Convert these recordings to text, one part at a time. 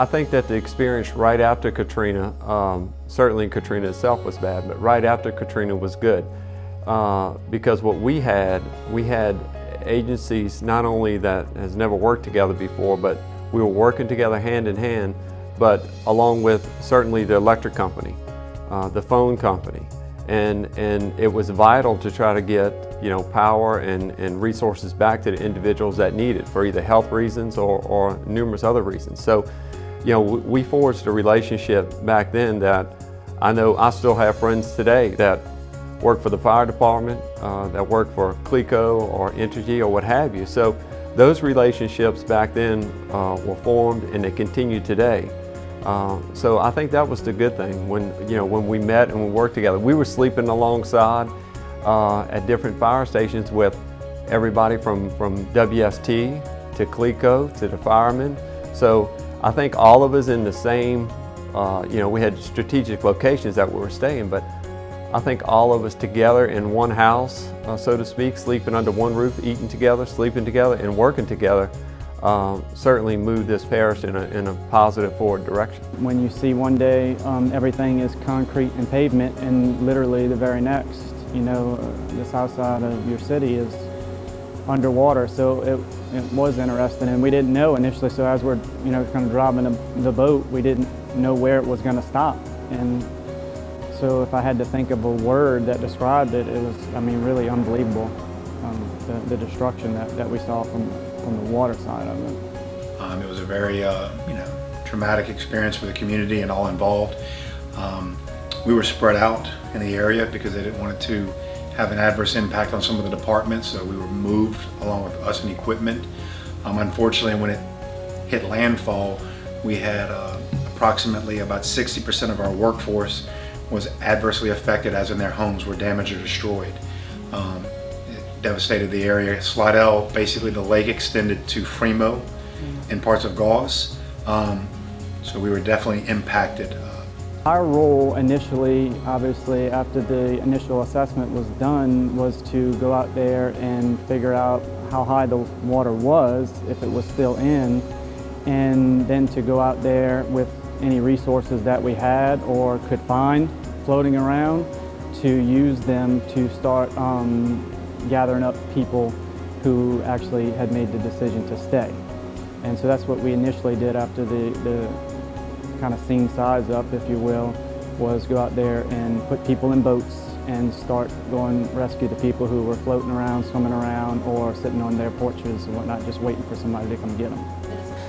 I think that the experience right after Katrina, certainly Katrina itself was bad, but right after Katrina was good. Because what we had agencies not only that has never worked together before, but we were working together hand in hand, but along with certainly the electric company, the phone company. And it was vital to try to get power and resources back to the individuals that need it for either health reasons or numerous other reasons. So we forged a relationship back then that I know I still have friends today that work for the fire department, that work for CLECO or Entergy or what have you. So those relationships back then were formed and they continue today. So I think that was the good thing when we met and we worked together. We were sleeping alongside at different fire stations with everybody from WST to CLECO to the firemen. So I think all of us in the same, we had strategic locations that we were staying, but I think all of us together in one house, so to speak, sleeping under one roof, eating together, sleeping together, and working together, certainly moved this parish in a positive forward direction. When you see one day everything is concrete and pavement, and literally the very next, the south side of your city is underwater, so it was interesting, and we didn't know initially. So as we're kind of driving the boat, we didn't know where it was going to stop, and so if I had to think of a word that described it, it was, really unbelievable, the destruction that we saw from the water side of it. It was a very traumatic experience for the community and all involved. We were spread out in the area because they didn't want it to have an adverse impact on some of the departments, so we were moved along with us and equipment. Unfortunately, when it hit landfall, we had approximately about 60% of our workforce was adversely affected, as in their homes were damaged or destroyed. It devastated the area. Slidell, basically the lake extended to Fremo and parts of Gauze, so we were definitely impacted. Our role initially, obviously, after the initial assessment was done, was to go out there and figure out how high the water was, if it was still in, and then to go out there with any resources that we had or could find floating around to use them to start gathering up people who actually had made the decision to stay. And so that's what we initially did after the kind of scene size up, if you will, was go out there and put people in boats and start going rescue the people who were floating around, swimming around, or sitting on their porches and whatnot, just waiting for somebody to come get them.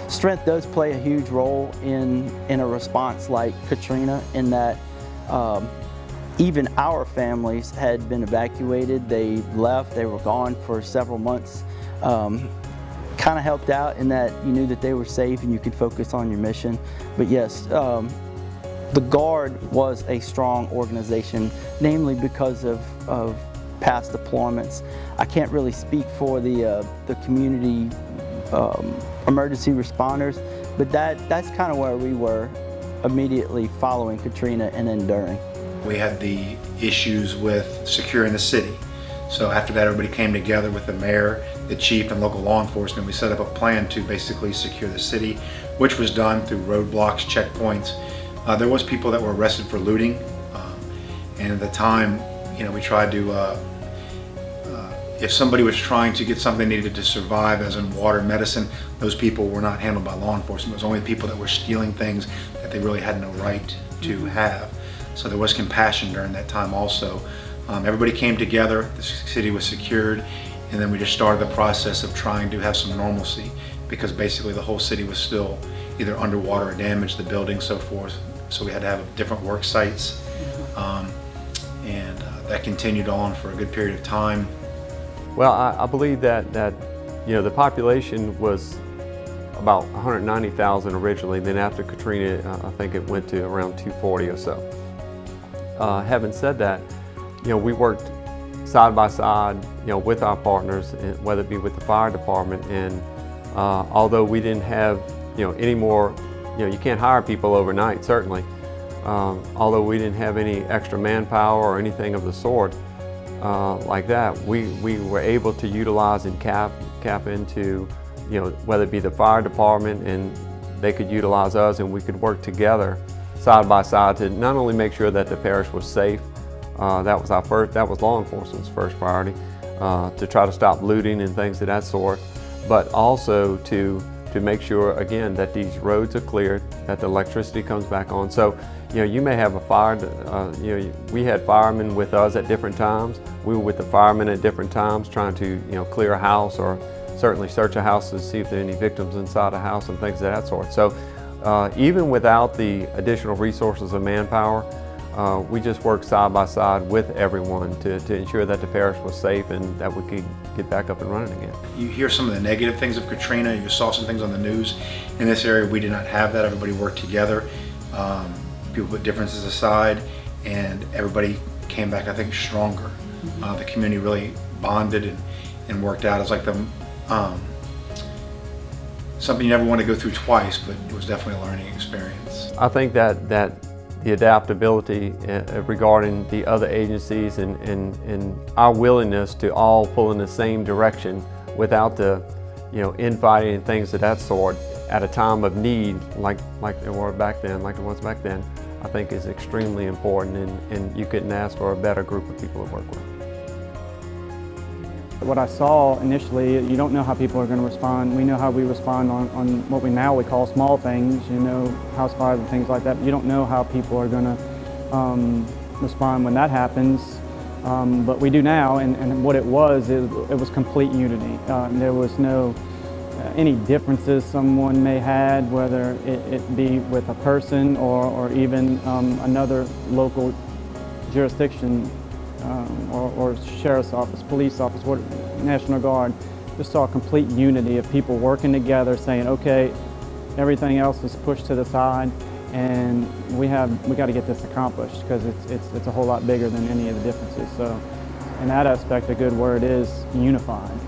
Strength does play a huge role in a response like Katrina, in that even our families had been evacuated. They left, they were gone for several months. Kind of helped out in that you knew that they were safe and you could focus on your mission. But yes, the Guard was a strong organization, namely because of past deployments. I can't really speak for the community emergency responders, but that's kind of where we were immediately following Katrina and then during. We had the issues with securing the city. So after that, everybody came together with the mayor, the chief, and local law enforcement. We set up a plan to basically secure the city, which was done through roadblocks, checkpoints. There was people that were arrested for looting, and at the time, we tried to, if somebody was trying to get something they needed to survive, as in water, medicine, those people were not handled by law enforcement. It was only the people that were stealing things that they really had no right to have. So there was compassion during that time also. Everybody came together, the city was secured, and then we just started the process of trying to have some normalcy, because basically the whole city was still either underwater or damaged, the buildings, so forth. So we had to have different work sites, and that continued on for a good period of time. Well, I believe that the population was about 190,000 originally. Then after Katrina, I think it went to around 240 or so. Having said that, we worked side by side, with our partners, whether it be with the fire department. And although we didn't have, any more, you can't hire people overnight, certainly. Although we didn't have any extra manpower or anything of the sort like that, we were able to utilize and cap into, whether it be the fire department and they could utilize us and we could work together side by side to not only make sure that the parish was safe, that was law enforcement's first priority, to try to stop looting and things of that sort, but also to make sure, again, that these roads are cleared, that the electricity comes back on. So, you may have a fire, we had firemen with us at different times. We were with the firemen at different times trying to, clear a house or certainly search a house to see if there are any victims inside a house and things of that sort. So even without the additional resources of manpower, we just worked side by side with everyone to ensure that the parish was safe and that we could get back up and running again. You hear some of the negative things of Katrina, you saw some things on the news. In this area, we did not have that. Everybody worked together. People put differences aside, and everybody came back, I think, stronger. The community really bonded and worked out. It's like something you never want to go through twice, but it was definitely a learning experience. I think that the adaptability regarding the other agencies and our willingness to all pull in the same direction without the infighting and things of that sort at a time of need like there was back then, I think is extremely important, and you couldn't ask for a better group of people to work with. What I saw initially, you don't know how people are going to respond. We know how we respond on what we call small things, house fires and things like that. But you don't know how people are going to respond when that happens. But we do now, and what it was complete unity. There was no any differences someone may had, whether it be with a person or even another local jurisdiction, or sheriff's office, police office, National Guard. Just saw a complete unity of people working together, saying, okay, everything else is pushed to the side, and we got to get this accomplished, because it's a whole lot bigger than any of the differences. So in that aspect, a good word is unified.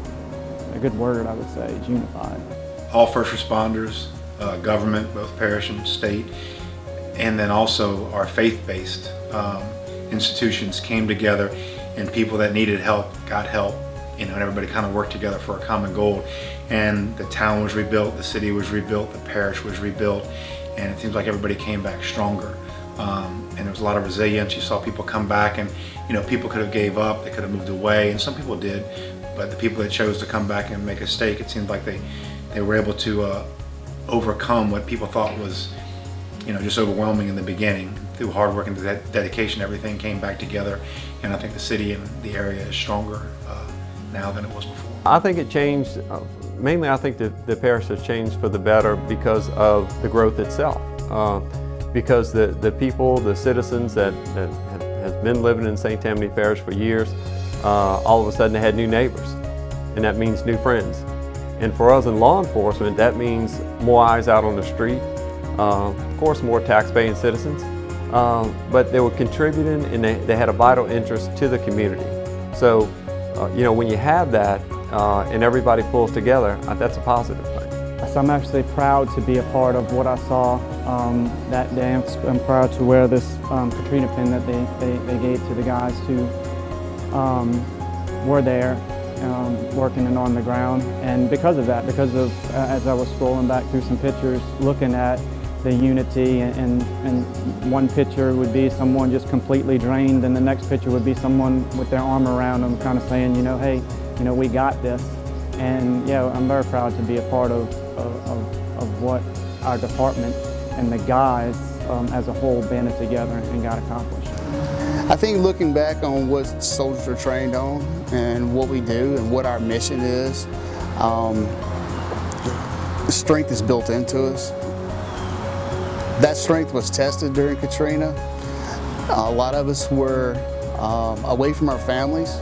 A good word, I would say, is unified. All first responders, government, both parish and state, and then also our faith-based institutions came together, and people that needed help got help, and everybody kind of worked together for a common goal. And the town was rebuilt, the city was rebuilt, the parish was rebuilt, and it seems like everybody came back stronger. And there was a lot of resilience. You saw people come back, and people could have gave up, they could have moved away, and some people did, but the people that chose to come back and make a stake, it seemed like they were able to overcome what people thought was just overwhelming in the beginning. Through hard work and dedication, everything came back together, and I think the city and the area is stronger now than it was before. I think it changed, mainly I think the parish has changed for the better because of the growth itself. Because the people, the citizens that have been living in St. Tammany Parish for years, all of a sudden they had new neighbors, and that means new friends. And for us in law enforcement, that means more eyes out on the street, of course more tax-paying citizens, but they were contributing, and they had a vital interest to the community. So, when you have that and everybody pulls together, that's a positive thing. So I'm actually proud to be a part of what I saw that day. I'm proud to wear this Katrina pin that they gave to the guys who were there working and on the ground. And because of that, as I was scrolling back through some pictures, looking at the unity, and one picture would be someone just completely drained, and the next picture would be someone with their arm around them, kind of saying, hey, we got this. And yeah, I'm very proud to be a part of what our department and the guys as a whole banded together and got accomplished. I think looking back on what soldiers are trained on and what we do and what our mission is, strength is built into us. That strength was tested during Katrina. A lot of us were away from our families,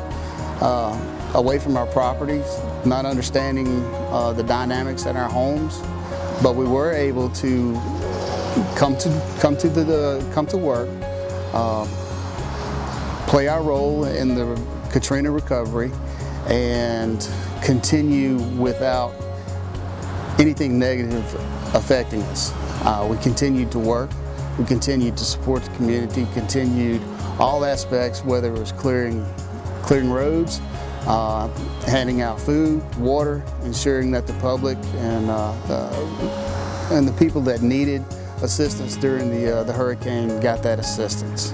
away from our properties, not understanding the dynamics in our homes, but we were able to come to work, play our role in the Katrina recovery, and continue without anything negative affecting us. We continued to work, we continued to support the community, continued all aspects, whether it was clearing roads, handing out food, water, ensuring that the public and and the people that needed assistance during the hurricane got that assistance.